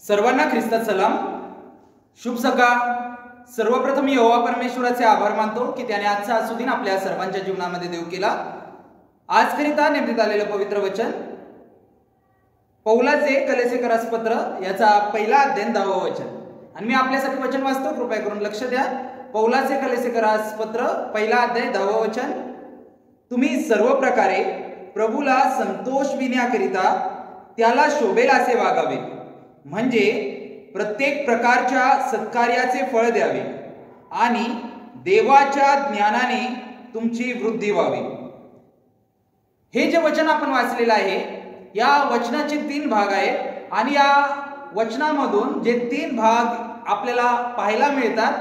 सर्वांना ख्रिस्तात सलाम. शुभ सकाळ. सर्वप्रथम यहोवा परमेश्वराचे आभार मानतो की त्याने आजचा दिन आपल्या सर्वांच्या जीवनामध्ये देव केला. आजकरिता नेमण्यात आलेलं पवित्र वचन पौलाचे कलेसेकरास पत्र याचा पहिला अध्याय 10वं वचन. आणि मी आपल्यासाठी वचन वाचतो, कृपया करून लक्ष द्या. पौलाचे कलेसेकरास पत्र पहिला अध्याय 10वं वचन. तुम्ही सर्व प्रकारे प्रभूला संतोष विण्याकरिता त्याला शोभेल असे वागावे, म्हणजे प्रत्येक प्रकारच्या सत्कार्याचे फळ द्यावे आणि देवाच्या ज्ञानाने तुमची वृद्धी व्हावी. हे जे वचन आपण वाचलेलं आहे, या वचनाचे 3 भाग आहेत आणि या वचनामधून जे 3 भाग आपल्याला पाहायला मिळतात,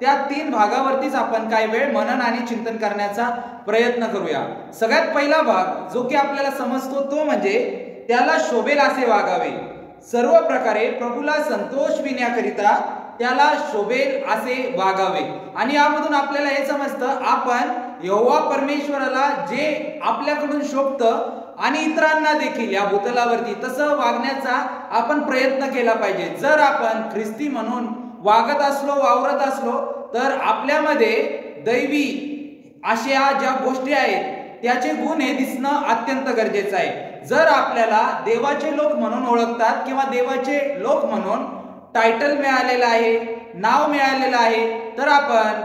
त्या 3 भागावरतीच आपण काही वेळ मनन आणि चिंतन करण्याचा प्रयत्न करूया. सगळ्यात पहिला भाग जो की आपल्याला समजतो तो म्हणजे त्याला शोभेल असे वागावे. सर्व प्रकारे प्रभूला संतोष विण्याकरिता त्याला शोभेल असे वागावे. आणि यामधून आपल्याला हे समजतं, आपण यहोवा परमेश्वराला जे आपल्याकडून शोभतं आणि इतरांना देखील या भूतलावरती तसं वागण्याचा आपण प्रयत्न केला पाहिजे. जर आपण ख्रिस्ती म्हणून वागत असलो, वावरत असलो, तर आपल्यामध्ये दैवी अशा ज्या गोष्टी आहेत त्याचे गुण हे दिसणं अत्यंत गरजेचं आहे. जर आपल्याला देवाचे लोक म्हणून ओळखतात किंवा देवाचे लोक म्हणून टायटल मिळालेलं आहे, नाव मिळालेलं आहे, तर आपण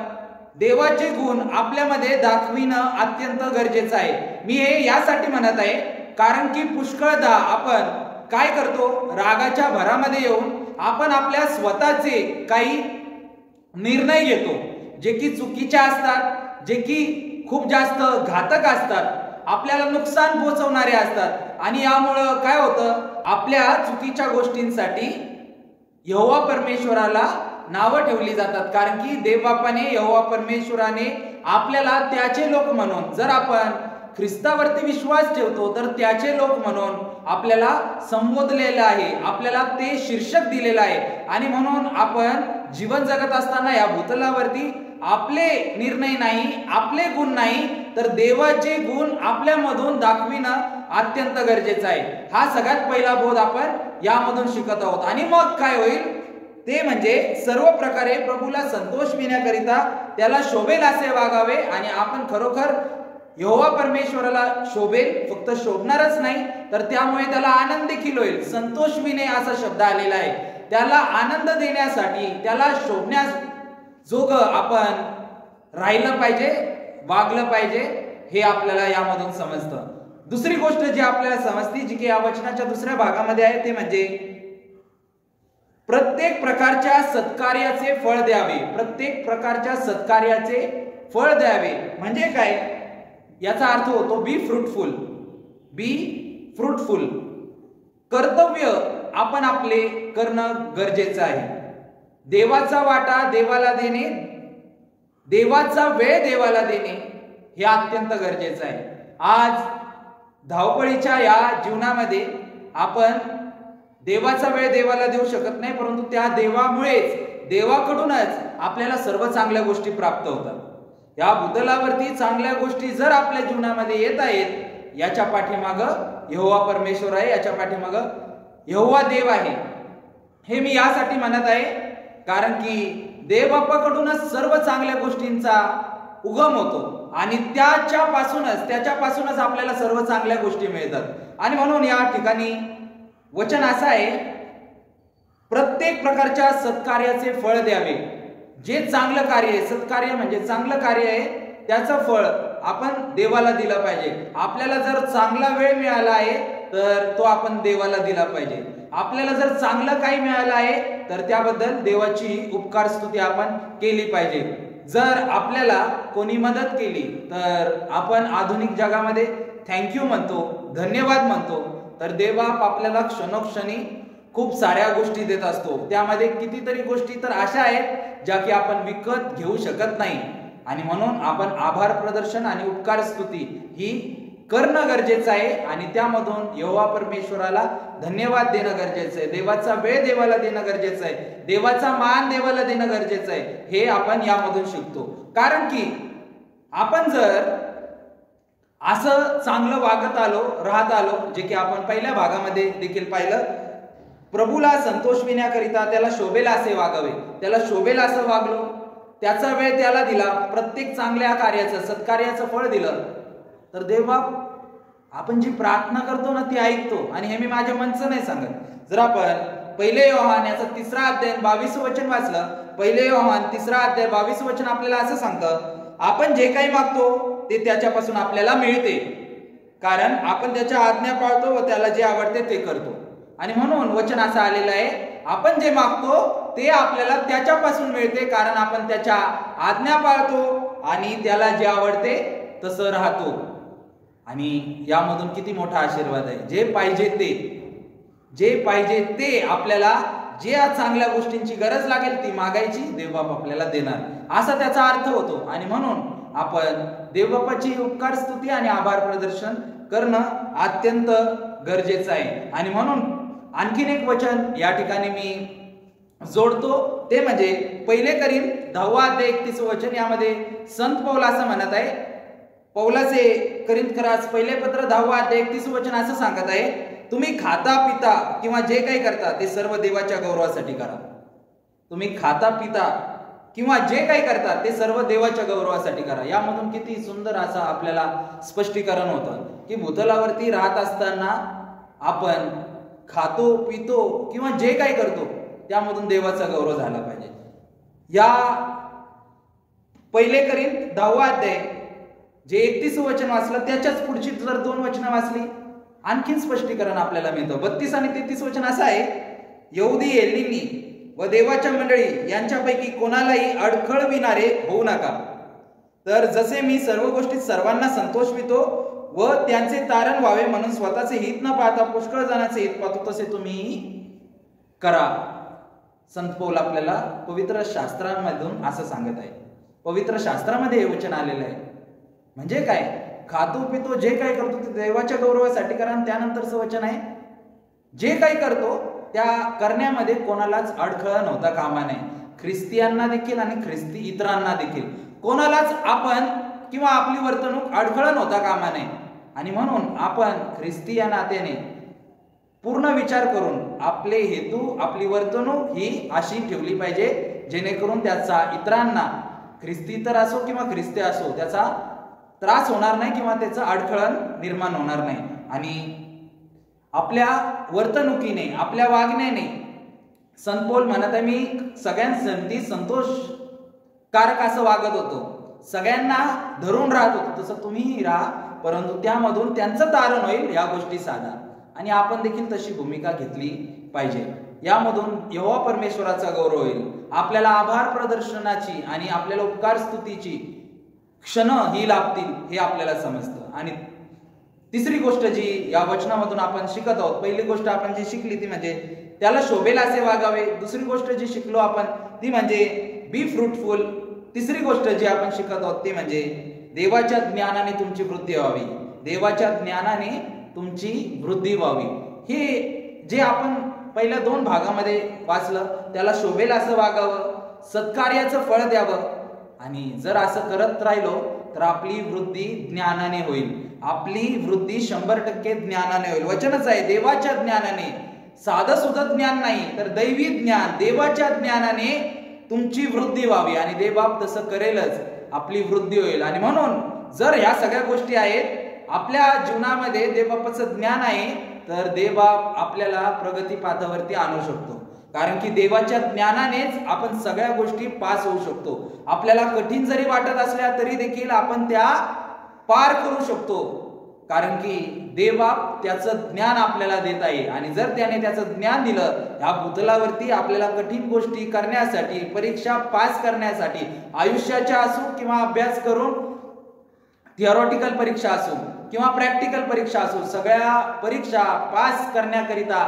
देवाचे गुण आपल्यामध्ये दाखविणं अत्यंत गरजेचं आहे. मी हे यासाठी म्हणत आहे कारण की पुष्कळदा आपण काय करतो, रागाच्या भरामध्ये येऊन आपण आपल्या स्वतःचे काही निर्णय घेतो जे की चुकीचे असतात, जे की खूप जास्त घातक असतात, आपल्याला नुकसान पोहोचवणारे असतात. आणि यामुळं काय होतं, आपल्या चुकीच्या गोष्टींसाठी यहोवा परमेश्वराला नावं ठेवली जातात. कारण की देवबापाने, यहोवा परमेश्वराने आपल्याला त्याचे लोक म्हणून, जर आपण ख्रिस्तावरती विश्वास ठेवतो तर त्याचे लोक म्हणून आपल्याला संबोधलेलं आहे, आपल्याला ते शीर्षक दिलेलं आहे. आणि म्हणून आपण जीवन जगत असताना या भूतलावरती आपले निर्णय नाही, आपले गुण नाही, तर देवाचे गुण आपल्यामधून दाखविणं अत्यंत गरजेचं आहे. हा सगळ्यात पहिला बोध आपण यामधून शिकत आहोत. आणि मग काय होईल ते म्हणजे सर्व प्रकारे प्रभूला संतोष विण्याकरिता त्याला शोभेल असे वागावे. आणि आपण खरोखर यहोवा परमेश्वराला शोभेल, फक्त शोभणारच नाही तर त्यामुळे त्याला आनंद देखील होईल. संतोष विणे असा शब्द आलेला आहे. त्याला आनंद देण्यासाठी, त्याला शोभण्यास जोग आपण राहिलं पाहिजे, वागलं पाहिजे, हे आपल्याला यामधून समजतं. दुसरी गोष्ट जी आपल्याला समजते, जी की या वचनाच्या दुसऱ्या भागामध्ये आहे, ते म्हणजे प्रत्येक प्रकारच्या सत्कार्याचे फळ द्यावे. प्रत्येक प्रकारच्या सत्कार्याचे फळ द्यावे म्हणजे काय, याचा अर्थ होतो बी फ्रुटफुल. बी फ्रुटफुल. कर्तव्य आपण आपले करणं गरजेचं आहे. देवाचा वाटा देवाला देणे, देवाचा वेळ देवाला देणे हे अत्यंत गरजेचं आहे. आज धावपळीच्या या जीवनामध्ये आपण देवाचा वेळ देवाला देऊ शकत नाही, परंतु त्या देवामुळेच, देवाकडूनच आपल्याला सर्व चांगल्या गोष्टी प्राप्त होतात. या भूतलावरती चांगल्या गोष्टी जर आपल्या जीवनामध्ये येत आहेत, याच्या पाठीमागं यहोवा परमेश्वर आहे, याच्या पाठीमागं यहोवा देव आहे. हे मी यासाठी म्हणत आहे कारण की देवबापाकडूनच सर्व चांगल्या गोष्टींचा उगम होतो आणि त्याच्यापासूनच आपल्याला सर्व चांगल्या गोष्टी मिळतात. आणि म्हणून या ठिकाणी वचन असं आहे, प्रत्येक प्रकारच्या सत्कार्याचे फळ द्यावे. जे चांगलं कार्य आहे, सत्कार्य म्हणजे चांगलं कार्य आहे, त्याचं फळ आपण देवाला दिलं पाहिजे. आपल्याला जर चांगला वेळ मिळाला आहे तर तो आपण देवाला दिला पाहिजे. आपल्याला जर चांगलं काही मिळालं आहे तर त्याबद्दल देवाची उपकार स्तुती आपण केली पाहिजे. जर आपल्याला कोणी मदत केली तर आपण आधुनिक जगामध्ये थँक्यू म्हणतो, धन्यवाद म्हणतो. तर देवबाप आपल्याला क्षणोक्षणी खूप साऱ्या गोष्टी देत असतो. त्यामध्ये कितीतरी गोष्टी तर अशा आहेत ज्या की आपण विकत घेऊ शकत नाही. आणि म्हणून आपण आभार प्रदर्शन आणि उपकार स्तुती ही करणं गरजेचं आहे. आणि त्यामधून यहोवा परमेश्वराला धन्यवाद देणं गरजेचं आहे. देवाचा वेळ देवाला देणं गरजेचं आहे. देवाचा मान देवाला देणं गरजेचं आहे. हे आपण यामधून शिकतो. कारण की आपण जर असं चांगलं वागत आलो, राहत आलो, जे की आपण पहिल्या भागामध्ये देखील पाहिलं, प्रभूला संतोषविण्याकरिता त्याला शोभेल असे वागावे, त्याला शोभेल असं वागलो, त्याचा वेळ त्याला दिला, प्रत्येक चांगल्या कार्याचं सत्कार्याचं फळ दिलं, तर देवबाप आपण जी प्रार्थना करतो ना ती ऐकतो. आणि हे मी माझ्या मनचं नाही सांगत. जर आपण पहिले योहान याचा 3 अध्याय 22 वचन वाचलं, पहिले योहान 3 अध्याय 22 वचन आपल्याला असं सांगतं, आपण जे काही मागतो ते त्याच्यापासून आपल्याला मिळते, कारण आपण त्याच्या आज्ञा पाळतो व त्याला जे आवडते ते करतो. आणि म्हणून वचन असं आलेलं आहे, आपण जे मागतो ते आपल्याला त्याच्यापासून मिळते, कारण आपण त्याच्या आज्ञा पाळतो आणि त्याला जे आवडते तसं राहतो. आणि यामधून किती मोठा आशीर्वाद आहे. जे पाहिजे ते आपल्याला, जे चांगल्या गोष्टींची गरज लागेल ती मागायची, देवबाप आपल्याला देणार, असा त्याचा अर्थ होतो. आणि म्हणून आपण देवबापाची उपकार स्तुती आणि आभार प्रदर्शन करणं अत्यंत गरजेचं आहे. आणि म्हणून आणखीन एक वचन या ठिकाणी मी जोडतो, ते म्हणजे पहिले करीन 10 अध्याय 31 वचन. यामध्ये संत पौल असं म्हणत आहे, पौलाचे करिंथकरास पहिले पत्र 10 अध्याय 31 वचन असं सांगत आहे, तुम्ही खाता पिता किंवा जे काही करता ते सर्व देवाच्या गौरवासाठी करा. तुम्ही खाता पिता किंवा जे काही करता ते सर्व देवाच्या गौरवासाठी करा. यामधून किती सुंदर असं आपल्याला स्पष्टीकरण होतं की भूतलावरती राहत असताना आपण खातो पितो किंवा जे काही करतो त्यामधून देवाचा गौरव झाला पाहिजे. या पहिले करीन 10 अध्याय जे 31 वचन वाचलं त्याच्याच पुढची जर 2 वचनं वाचली आणखीन स्पष्टीकरण आपल्याला मिळतं. 32 आणि 33 वचन असं आहे, यहुदी हेलेनी व देवाच्या मंडळी यांच्यापैकी कोणालाही अडखळविणारे होऊ नका, तर जसे मी सर्व गोष्टीत सर्वांना संतोषवितो व त्यांचे तारण व्हावे म्हणून स्वतःचे हित न पाहता पुष्कळ जणांचे हित पाहतो तसे तुम्ही करा. संत पौल आपल्याला पवित्र शास्त्रामधून असं सांगत आहे. पवित्र शास्त्रामध्ये हे वचन आलेलं आहे. म्हणजे काय, खातो पितो जे काही करतो ते देवाच्या गौरवासाठी करा. आणि त्यानंतरचं वचन आहे, जे काही करतो त्या करण्यामध्ये कोणालाच अडखळण होता कामा नये. ख्रिस्तियांना देखील आणि ख्रिस्ती इतरांना देखील कोणालाच आपण किंवा आपली वर्तणूक अडखळण होता कामा नये. आणि म्हणून आपण ख्रिस्ती या नात्याने पूर्ण विचार करून आपले हेतू आपली वर्तणूक ही अशी ठेवली पाहिजे, जेणेकरून त्याचा इतरांना, ख्रिस्ती तर असो किंवा ख्रिस्ती असो, त्याचा त्रास होणार नाही किंवा त्याचं अडखळण निर्माण होणार नाही. आणि आपल्या वर्तणुकीने आपल्या वागण्याने संत पौल म्हणत आहे, मी सगळ्यांसाठी संतोषकारक असं वागत होतो, सगळ्यांना धरून राहत होतो, तसं तुम्हीही राहा, परंतु त्यामधून त्यांचं तारण होईल या गोष्टी साधा. आणि आपण देखील तशी भूमिका घेतली पाहिजे. यामधून यहोवा परमेश्वराचा गौरव होईल, आपल्याला आभार प्रदर्शनाची आणि आपल्याला उपकार स्तुतीची क्षण ही लाभतील हे आपल्याला समजतं. आणि तिसरी गोष्ट जी या वचनामधून आपण शिकत आहोत, पहिली गोष्ट आपण जी शिकली ती म्हणजे त्याला शोभेल असे वागावे. दुसरी गोष्ट जी शिकलो आपण ती म्हणजे बी फ्रुटफुल. तिसरी गोष्ट जी आपण शिकत आहोत ती म्हणजे देवाच्या ज्ञानाने तुमची वृद्धी व्हावी. देवाच्या ज्ञानाने तुमची वृद्धी व्हावी. हे जे आपण पहिल्या 2 भागामध्ये वाचलं, त्याला शोभेल असं वागावं, सत्कार्याचं फळ द्यावं. आणि जर असं करत राहिलो तर आपली वृद्धी ज्ञानाने होईल. आपली वृद्धी 100% ज्ञानाने होईल. वचनच आहे, देवाच्या ज्ञानाने, साधं सुद्धा ज्ञान नाही तर दैवी ज्ञान, देवाच्या ज्ञानाने तुमची वृद्धी व्हावी. आणि देवबाप तसं करेलच, आपली वृद्धी होईल. आणि म्हणून जर ह्या सगळ्या गोष्टी आहेत आपल्या जीवनामध्ये, देवबापाचं ज्ञान आहे, तर देवबाप आपल्याला प्रगती पाथावरती आणू शकतो. कारण की देवाच्या ज्ञानानेच आपण सगळ्या गोष्टी पास होऊ शकतो. आपल्याला कठीण जरी वाटत असल्या तरी देखील आपण त्या पार करू शकतो, कारण की देवबाप त्याचं ज्ञान आपल्याला देत आहे. आणि जर त्याने त्याचं ज्ञान दिलं, ह्या भूतलावरती आपल्याला कठीण गोष्टी करण्यासाठी, परीक्षा पास करण्यासाठी, आयुष्याच्या असो किंवा अभ्यास करून थिअरॉटिकल परीक्षा असो किंवा प्रॅक्टिकल परीक्षा असो, सगळ्या परीक्षा पास करण्याकरिता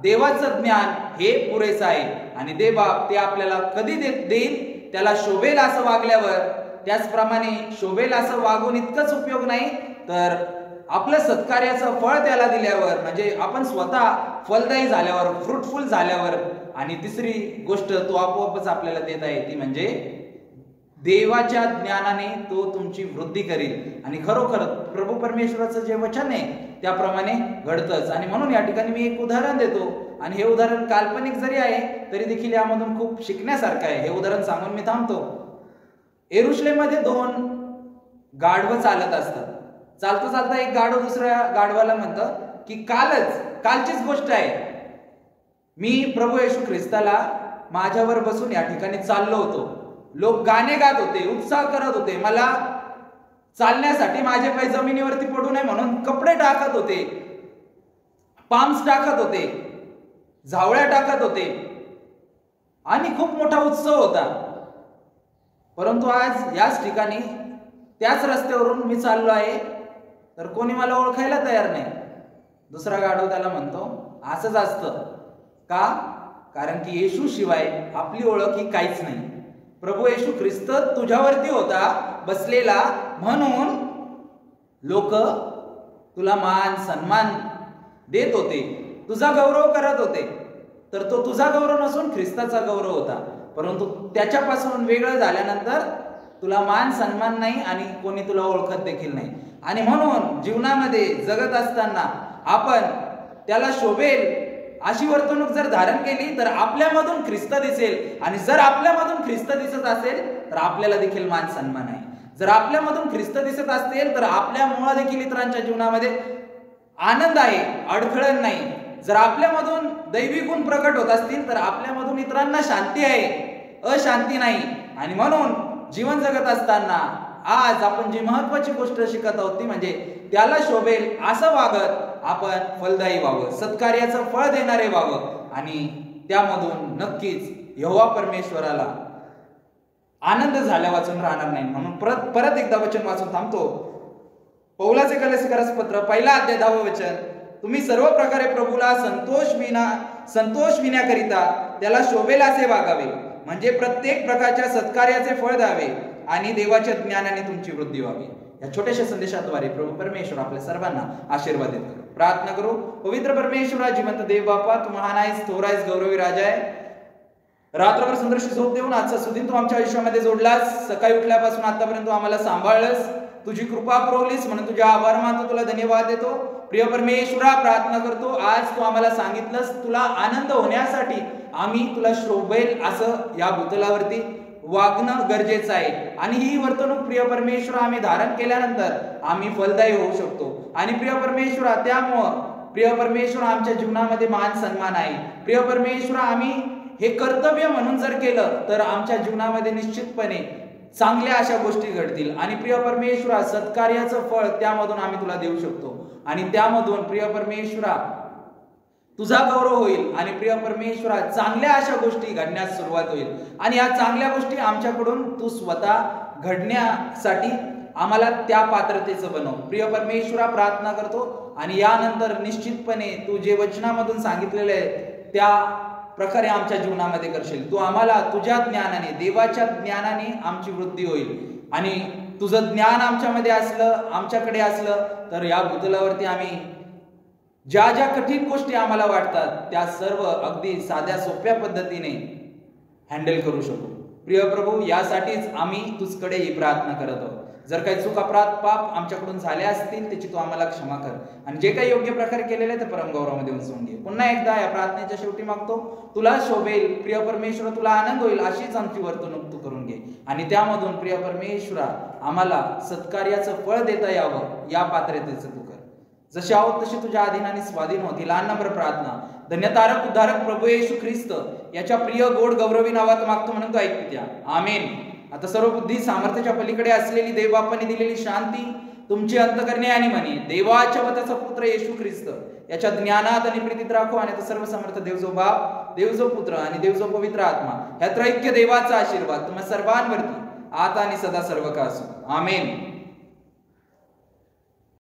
देवाचं ज्ञान हे पुरेसं आहे. आणि देवबाप ते आपल्याला कधी देईल, त्याला शोभेल असं वागल्यावर. त्याचप्रमाणे शोभेल असं वागून इतकंच उपयोग नाही, तर आपलं सत्कार्याचं फळ त्याला दिल्यावर, म्हणजे आपण स्वतः फलदायी झाल्यावर, फ्रुटफुल झाल्यावर. आणि तिसरी गोष्ट तो आपोआपच आपल्याला देत आहे ती म्हणजे देवाच्या ज्ञानाने तो तुमची वृद्धी करेल. आणि खरोखर प्रभू परमेश्वराचं जे वचन आहे त्याप्रमाणे घडतंच. आणि म्हणून या ठिकाणी मी एक उदाहरण देतो आणि हे उदाहरण काल्पनिक जरी आहे तरी देखील यामधून खूप शिकण्यासारखं आहे. हे उदाहरण सांगून मी थांबतो. यरुशलेममध्ये 2 गाढवं चालत असतात. चालता चालता एक गाढव दुसऱ्या गाढवाला म्हणतं की कालचीच गोष्ट आहे, मी प्रभू येशू ख्रिस्ताला माझ्यावर बसून या ठिकाणी चाललो होतो. लोक गाणे गात होते, उत्साह करत होते, मला चालण्यासाठी माझे पाय जमिनीवरती पडू नये म्हणून कपडे टाकत होते, पाम्स टाकत होते, झावळ्या टाकत होते आणि खूप मोठा उत्सव होता. परंतु आज याच ठिकाणी त्याच रस्त्यावरून मी चाललो आहे तर कोणी मला ओळखायला तयार नाही. दुसरा गाढव त्याला म्हणतो असंच असतं का, कारण की येशू शिवाय आपली ओळख ही काहीच नाही. प्रभू येशू ख्रिस्त तुझ्यावरती होता बसलेला म्हणून लोक तुला मान सन्मान देत होते, तुझा गौरव करत होते. तर तो तुझा गौरव नसून ख्रिस्ताचा गौरव होता. परंतु त्याच्यापासून वेगळं झाल्यानंतर तुला मान सन्मान नाही आणि कोणी तुला ओळखत देखील नाही. आणि म्हणून जीवनामध्ये जगत असताना आपण त्याला शोभेल अशी वर्तणूक जर धारण केली तर आपल्यामधून ख्रिस्त दिसेल. आणि जर आपल्यामधून ख्रिस्त दिसत असेल तर आपल्याला देखील मान सन्मान आहे. जर आपल्यामधून ख्रिस्त दिसत असेल तर आपल्यामुळे देखील इतरांच्या जीवनामध्ये आनंद आहे, अडखळण नाही. जर आपल्यामधून दैवी गुण प्रकट होत असतील तर आपल्यामधून इतरांना शांती आहे, अशांती नाही. आणि म्हणून जीवन जगत असताना आज आपण जी महत्वाची गोष्ट शिकत आहोत ती म्हणजे त्याला शोभेल असं वागत आपण फलदायी व्हावं, सत्कार्याचं फळ देणारे व्हावं आणि त्यामधून नक्कीच यहोवा परमेश्वराला आनंद झाल्या वाचून राहणार नाही. म्हणून परत एकदा वचन वाचून थांबतो. पौलाचे कलेसिकरास पत्र 1 अध्याय 10 वचन, तुम्ही सर्व प्रकारे प्रभूला संतोष विण्याकरिता त्याला शोभेल असे वागावे, म्हणजे प्रत्येक प्रकारच्या सत्कार्याचे फळ द्यावे आणि देवाच्या ज्ञानाने तुमची वृद्धी व्हावी. या छोट्याशा संदेशाद्वारे प्रभू परमेश्वर आपल्या सर्वांना आशीर्वादित करो. प्रार्थना करू. पवित्र परमेश्वरा, जिवंत देव बापा, तू महान आहेस, थोर आहेस, गौरवी राजा आहे. रात्रभर सुंदरशी झोप देऊन आजचा सुदिन तू आमच्या आयुष्यामध्ये जोडलास. सकाळी उठल्यापासून आतापर्यंत तू आम्हाला सांभाळलंस, तुझी कृपा पुरवलीस म्हणून तुझ्या आभार मानतो, तुला धन्यवाद देतो. प्रिय परमेश्वरा, प्रार्थना करतो आज तू आम्हाला सांगितलंस तुला आनंद होण्यासाठी आम्ही तुला शोभेल असं या भूतलावरती वागणं गरजेचं आहे. आणि ही वर्तणूक प्रिय परमेश्वरा आम्ही धारण केल्यानंतर आम्ही फलदायी होऊ शकतो. आणि प्रिय परमेश्वरा त्यामुळं प्रिय परमेश्वरा आमच्या जीवनामध्ये मान सन्मान आहे. प्रिय परमेश्वरा आम्ही हे कर्तव्य म्हणून जर केलं तर आमच्या जीवनामध्ये निश्चितपणे चांगल्या अशा गोष्टी घडतील. आणि प्रिय परमेश्वरा सत्कार्याचं फळ त्यामधून आम्ही तुला देऊ शकतो. आणि त्यामधून प्रिय परमेश्वरा तुझा गौरव होईल. आणि प्रिय परमेश्वरा चांगल्या अशा गोष्टी घडण्यास सुरुवात होईल. आणि या चांगल्या गोष्टी आमच्याकडून तू स्वतः घडण्यासाठी आम्हाला त्या पात्रतेचं बनव. प्रिय परमेश्वरा प्रार्थना करतो आणि यानंतर निश्चितपणे तू जे वचनामधून सांगितलेले आहे त्या प्रकारे आमच्या जीवनामध्ये करशील. तू आम्हाला तुझ्या ज्ञानाने, देवाच्या ज्ञानाने आमची वृद्धी होईल. आणि तुझं ज्ञान आमच्यामध्ये असलं, आमच्याकडे असलं तर या भूतलावरती आम्ही ज्या ज्या कठीण गोष्टी आम्हाला वाटतात त्या सर्व अगदी साध्या सोप्या पद्धतीने हँडल करू शकू. प्रिय प्रभू, यासाठीच आम्ही तुझकडे ही प्रार्थना करत आहोत. जर काही चूक, अपराध, पाप आमच्याकडून झाले असतील त्याची तू आम्हाला क्षमा कर. आणि जे काही योग्य प्रकारे केलेले ते परमगौरवामध्ये उंचवून घे. पुन्हा एकदा या प्रार्थनेच्या शेवटी मागतो तुला शोभेल प्रिय परमेश्वरा, तुला आनंद होईल अशीच आमची वर्तणूक तू करून घे. आणि त्यामधून प्रिय परमेश्वरा आम्हाला सत्कार्याचं फळ देता यावं या पात्रतेचं तू कर. जसे आहोत तसे तुझ्या अधीनाने स्वाधीन होतील. लहान नम्र प्रार्थना धन्यतारक उद्धारक प्रभू येशू ख्रिस्त याच्या प्रिय गोड गौरवी नावात मागतो म्हणून तो ऐकू द्या. आमेन. आता सर्व बुद्धी सामर्थ्याच्या पलीकडे असलेली देव बापाने दिलेली शांती तुमची अंतकरणे आणि मनी देवाच्या व त्याचा पुत्र येशू ख्रिस्त याच्या ज्ञानात आणि प्रीतीत राखो. आणि तो सर्व समर्थ देव जो बाप, देव जो पुत्र आणि देव जो पवित्र आत्मा ह्या त्रैक्य देवाचा आशीर्वाद तुम्हा सर्वांवरती आता आणि सदा सर्व का असो. आमेन.